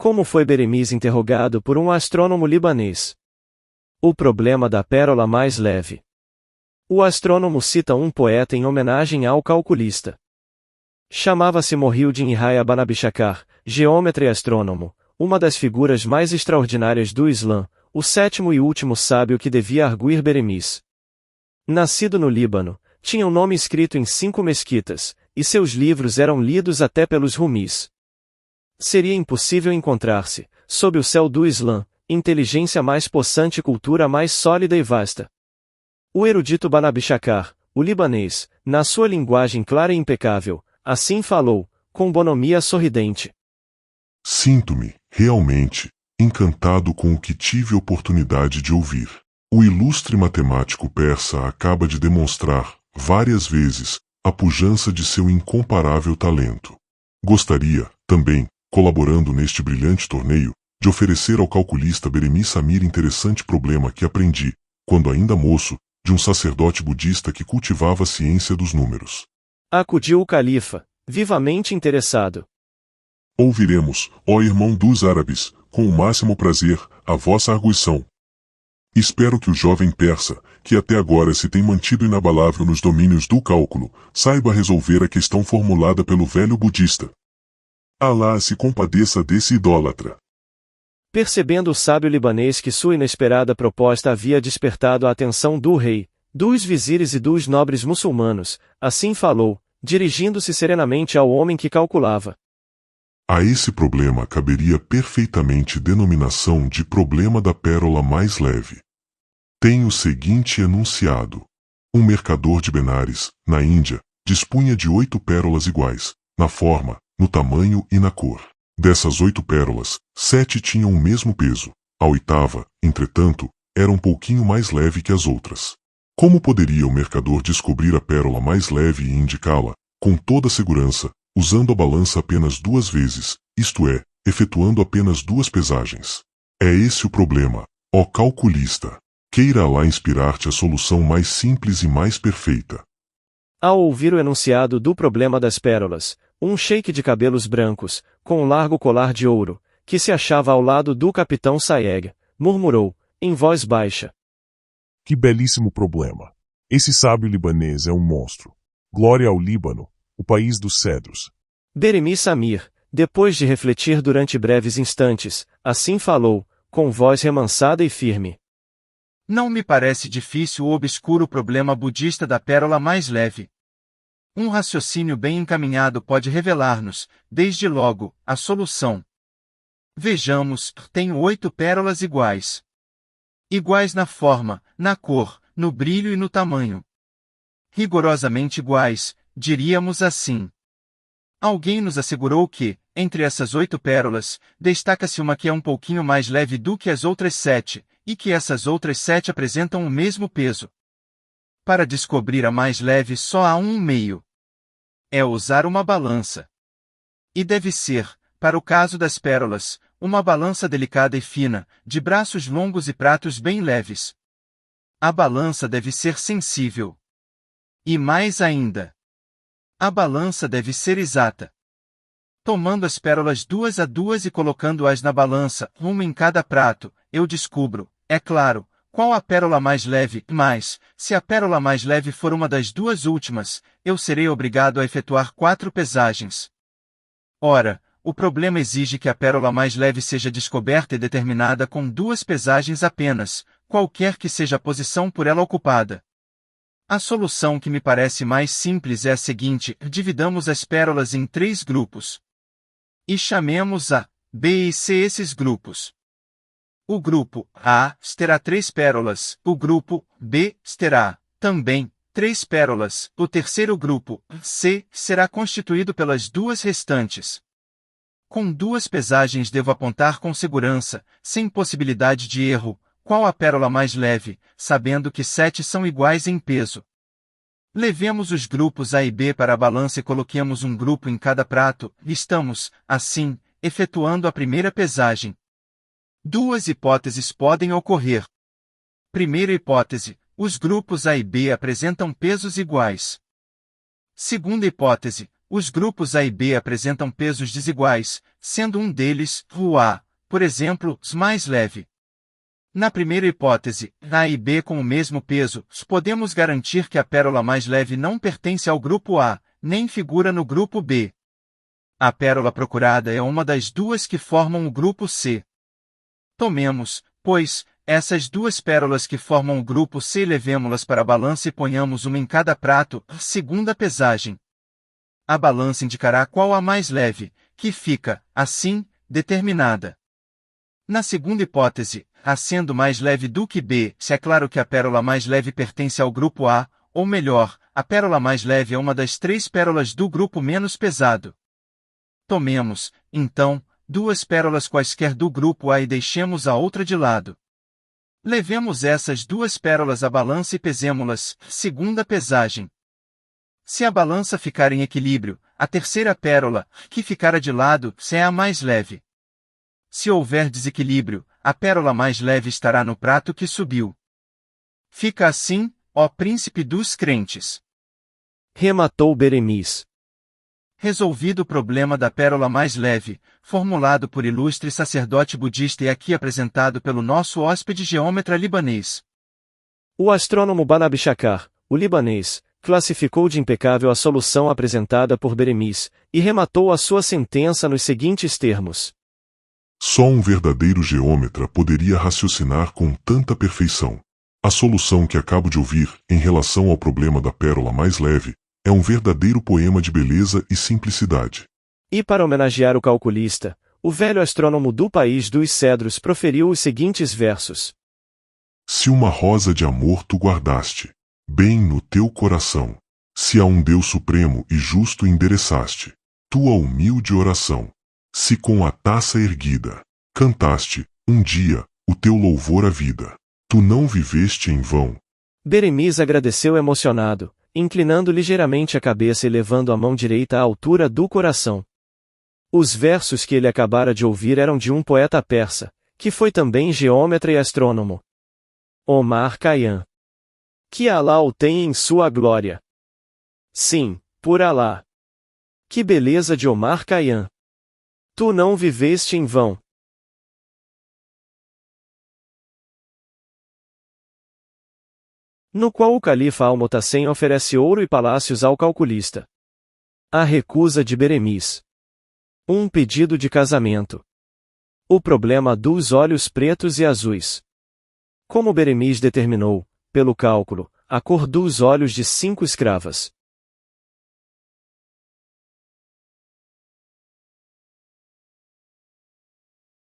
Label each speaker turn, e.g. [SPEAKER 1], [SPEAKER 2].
[SPEAKER 1] Como foi Beremiz interrogado por um astrônomo libanês? O problema da pérola mais leve. O astrônomo cita um poeta em homenagem ao calculista. Chamava-se Mohyiddin Yahya Banabishakar, geômetra e astrônomo, uma das figuras mais extraordinárias do Islã, o sétimo e último sábio que devia arguir Beremiz. Nascido no Líbano, tinha o nome escrito em 5 mesquitas, e seus livros eram lidos até pelos rumis. Seria impossível encontrar-se, sob o céu do Islã, inteligência mais possante e cultura mais sólida e vasta. O erudito Banabishakar, o libanês, na sua linguagem clara e impecável, assim falou, com bonomia sorridente.
[SPEAKER 2] Sinto-me, realmente, encantado com o que tive oportunidade de ouvir. O ilustre matemático persa acaba de demonstrar, várias vezes, a pujança de seu incomparável talento. Gostaria, também, colaborando neste brilhante torneio, de oferecer ao calculista Beremiz Samir interessante problema que aprendi, quando ainda moço, de um sacerdote budista que cultivava a ciência dos números.
[SPEAKER 1] Acudiu o califa, vivamente interessado.
[SPEAKER 2] Ouviremos, ó irmão dos árabes, com o máximo prazer, a vossa arguição. Espero que o jovem persa, que até agora se tem mantido inabalável nos domínios do cálculo, saiba resolver a questão formulada pelo velho budista. Alá se compadeça desse idólatra.
[SPEAKER 1] Percebendo o sábio libanês que sua inesperada proposta havia despertado a atenção do rei, dos vizires e dos nobres muçulmanos, assim falou, dirigindo-se serenamente ao homem que calculava.
[SPEAKER 2] A esse problema caberia perfeitamente denominação de problema da pérola mais leve. Tem o seguinte enunciado. Um mercador de Benares, na Índia, dispunha de 8 pérolas iguais, na forma, no tamanho e na cor. Dessas 8 pérolas, 7 tinham o mesmo peso. A 8ª, entretanto, era um pouquinho mais leve que as outras. Como poderia o mercador descobrir a pérola mais leve e indicá-la, com toda segurança, usando a balança apenas 2 vezes, isto é, efetuando apenas 2 pesagens? É esse o problema, ó calculista. Queira Alá inspirar-te a solução mais simples e mais perfeita.
[SPEAKER 1] Ao ouvir o enunciado do problema das pérolas, um sheik de cabelos brancos, com um largo colar de ouro, que se achava ao lado do capitão Sayeg, murmurou, em voz baixa.
[SPEAKER 3] Que belíssimo problema. Esse sábio libanês é um monstro. Glória ao Líbano, o país dos cedros.
[SPEAKER 1] Beremiz Samir, depois de refletir durante breves instantes, assim falou, com voz remansada e firme.
[SPEAKER 4] Não me parece difícil o obscuro problema budista da pérola mais leve. Um raciocínio bem encaminhado pode revelar-nos, desde logo, a solução. Vejamos, tenho 8 pérolas iguais. Iguais na forma, na cor, no brilho e no tamanho. Rigorosamente iguais, diríamos assim. Alguém nos assegurou que, entre essas 8 pérolas, destaca-se uma que é um pouquinho mais leve do que as outras 7, e que essas outras 7 apresentam o mesmo peso. Para descobrir a mais leve só há um meio. É usar uma balança. E deve ser, para o caso das pérolas, uma balança delicada e fina, de braços longos e pratos bem leves. A balança deve ser sensível. E mais ainda, a balança deve ser exata. Tomando as pérolas 2 a 2 e colocando-as na balança, uma em cada prato, eu descubro, é claro, qual a pérola mais leve, mas, se a pérola mais leve for uma das 2 últimas, eu serei obrigado a efetuar 4 pesagens. Ora, o problema exige que a pérola mais leve seja descoberta e determinada com 2 pesagens apenas, qualquer que seja a posição por ela ocupada. A solução que me parece mais simples é a seguinte: dividamos as pérolas em 3 grupos. E chamemos A, B e C esses grupos. O grupo A terá 3 pérolas, o grupo B terá, também, 3 pérolas, o terceiro grupo, C, será constituído pelas 2 restantes. Com 2 pesagens devo apontar com segurança, sem possibilidade de erro, qual a pérola mais leve, sabendo que 7 são iguais em peso. Levemos os grupos A e B para a balança e coloquemos um grupo em cada prato, e estamos, assim, efetuando a primeira pesagem. 2 hipóteses podem ocorrer. Primeira hipótese, os grupos A e B apresentam pesos iguais. Segunda hipótese, Os grupos A e B apresentam pesos desiguais, sendo um deles, o A, por exemplo, mais leve. Na primeira hipótese, A e B com o mesmo peso, podemos garantir que a pérola mais leve não pertence ao grupo A, nem figura no grupo B. A pérola procurada é uma das duas que formam o grupo C. Tomemos, pois, essas duas pérolas que formam o grupo C e levemo-las para a balança e ponhamos uma em cada prato, segundo a pesagem. A balança indicará qual a mais leve, que fica, assim, determinada. Na segunda hipótese, A sendo mais leve do que B, se é claro que a pérola mais leve pertence ao grupo A, ou melhor, a pérola mais leve é uma das três pérolas do grupo menos pesado. Tomemos, então, duas pérolas quaisquer do grupo A e deixemos a outra de lado. Levemos essas duas pérolas à balança e pesemo-las, segundo a pesagem. Se a balança ficar em equilíbrio, a terceira pérola, que ficara de lado, é a mais leve. Se houver desequilíbrio, a pérola mais leve estará no prato que subiu. Fica assim, ó príncipe dos crentes.
[SPEAKER 1] Rematou Beremiz.
[SPEAKER 4] Resolvido o problema da pérola mais leve, formulado por ilustre sacerdote budista e aqui apresentado pelo nosso hóspede geômetra libanês.
[SPEAKER 1] O astrônomo Banabishakar, o libanês, classificou de impecável a solução apresentada por Beremiz, e rematou a sua sentença nos seguintes termos.
[SPEAKER 2] Só um verdadeiro geômetra poderia raciocinar com tanta perfeição. A solução que acabo de ouvir, em relação ao problema da pérola mais leve, é um verdadeiro poema de beleza e simplicidade.
[SPEAKER 1] E para homenagear o calculista, o velho astrônomo do país dos cedros proferiu os seguintes versos.
[SPEAKER 2] Se uma rosa de amor tu guardaste, bem no teu coração, se a um Deus supremo e justo endereçaste, tua humilde oração, se com a taça erguida, cantaste, um dia, o teu louvor à vida, tu não viveste em vão.
[SPEAKER 1] Beremiz agradeceu emocionado, inclinando ligeiramente a cabeça e levando a mão direita à altura do coração. Os versos que ele acabara de ouvir eram de um poeta persa, que foi também geômetra e astrônomo. Omar Khayyam. Que Alá o tenha em sua glória. Sim, por Alá. Que beleza de Omar Khayyam. Tu não viveste em vão. No qual o califa Al-Mutasim oferece ouro e palácios ao calculista. A recusa de Beremiz. Um pedido de casamento. O problema dos olhos pretos e azuis. Como Beremiz determinou, pelo cálculo, a cor dos olhos de 5 escravas.